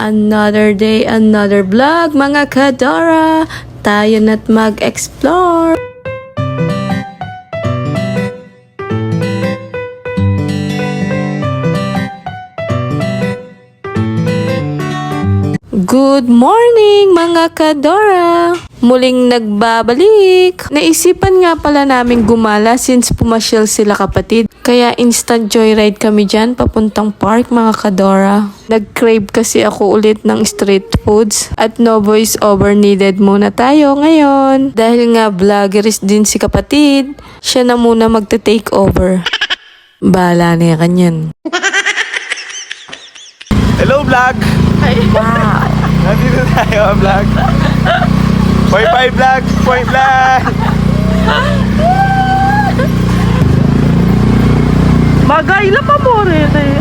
Another day, another vlog mga Kadora. Tayo na't mag-explore. Good morning mga Kadora! Muling nagbabalik. Naisipan nga pala namin gumala since pumasyal sila kapatid. Kaya instant joyride kami dyan papuntang park mga Kadora. Nag-crave kasi ako ulit ng street foods at no voice over needed muna tayo ngayon. Dahil nga vloggeris din si kapatid, siya na muna magta-take over. Bahala na yan kanyan. Hello vlog! Wow! Nandito tayo vlog. Point vlog! Point vlog! Bagay lang pa mo rin eh.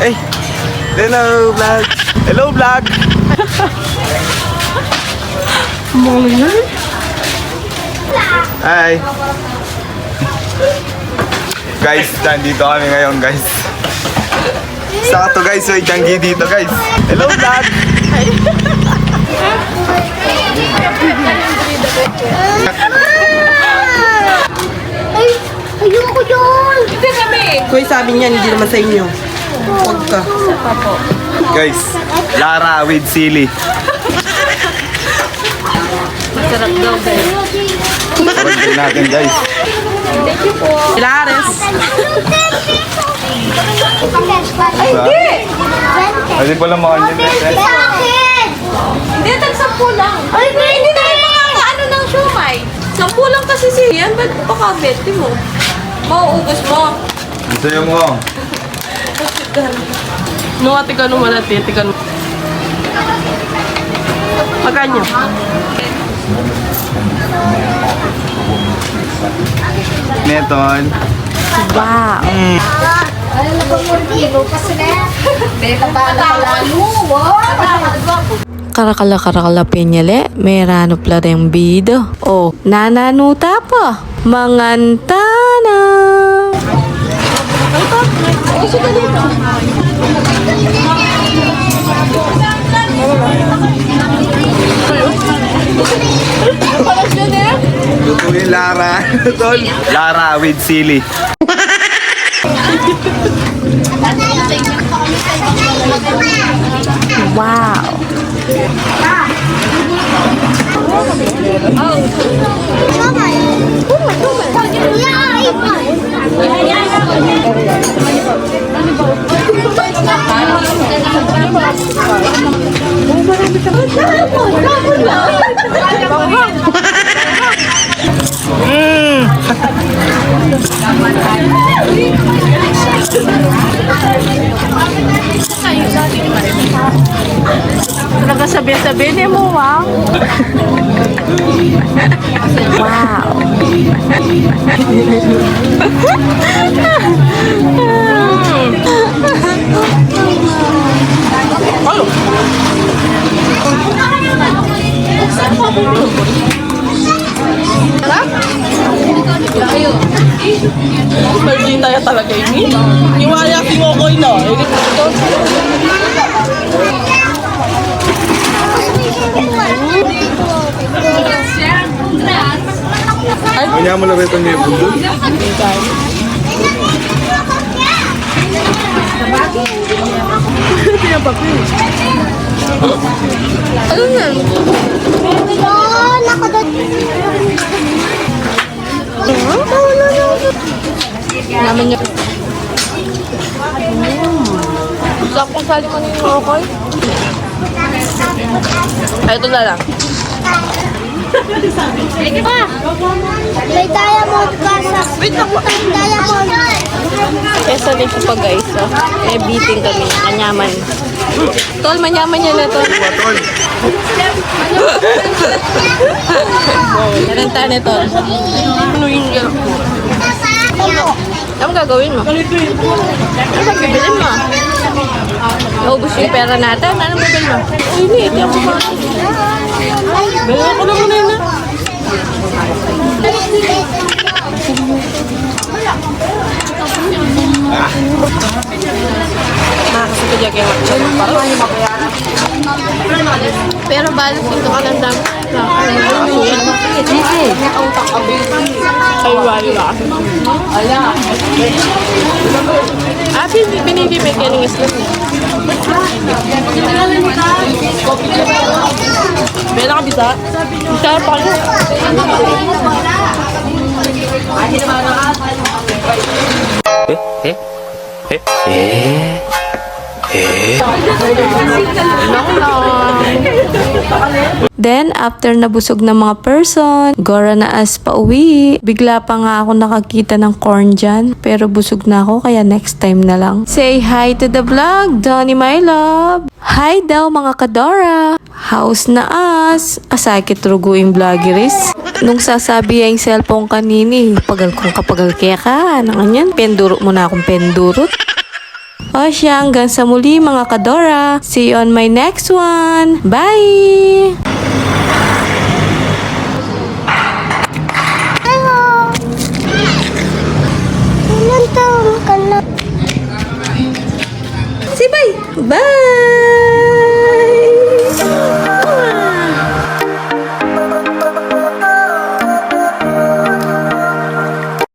Hey! Hello vlog! Hello vlog! Morning. Hi! Guys, nandito kami ngayon guys. Sakto guys, may Changi dito guys. Hello vlog! Ay, ayoko yun! Hindi kami. Kuya sabi niya, hindi naman sa inyo. Huwag ka. Guys, Lara with Silly. Masarap daw guys. Order natin guys. Ilares. Ay, hindi! Pwede pala makanya nito. Bakit? Hindi, tag-10 lang. Ay, hindi na yung mga ano ng siomay. 10 lang kasi siya. Ba't pakabete mo? Mauubos mo. Gusto yung mo. Nung atikan mo malati, atikan mo. Maganyo. Neton. Wow. Ano na ba mo dito? Kasi na, beka pa na Karakala penyele, merano pala yung bido. O, nananuta pa. Mangantana. Ito yung Lara. Tol. Lara with Silly. Wow. Nakasabi-sabi ni mo, wow. Wow. Virgin tayo talaga ini. Iwaya si Mokoy no. Kanya mo lang ito niya yung bundol. Ano yan? Oh, nakadot. Namin niya. Sakong sali mo yung okay. Ay, ito na lang. May diamond ka sa... Wait ako! May diamond! Kesa rin ko pa guys. May beating kami. Manyaman. Tol, manyaman yan na tol. Tol. Narenta na tol. Ano yung yan? Ano gagawin mo? Ano gagawin mo? Yung pera natin, ano ba mo? Hindi ako ba? Bala ko na muna yun na. Makakasito dyan kayo magtsyon. Pero balas ito ka lang dami. Ay, wala. Binili may kaling islam. Bela ka bisa? Bisa pa kayo. Then, after nabusog ng mga person, Gora na as pa uwi. Bigla pa nga ako nakakita ng corn dyan. Pero busog na ako, kaya next time na lang. Say hi to the vlog, Donnie my love. Hi daw mga kadora. House na as. Asakit ruguing vloggeries. Nung sasabi yung cellphone kanini, pagal kong kapagal kaya ka. Ano ganyan? Pendurot mo na akong pendurot. O siya, hanggang sa muli mga kadora. See you on my next one. Bye! Say bye! Bye!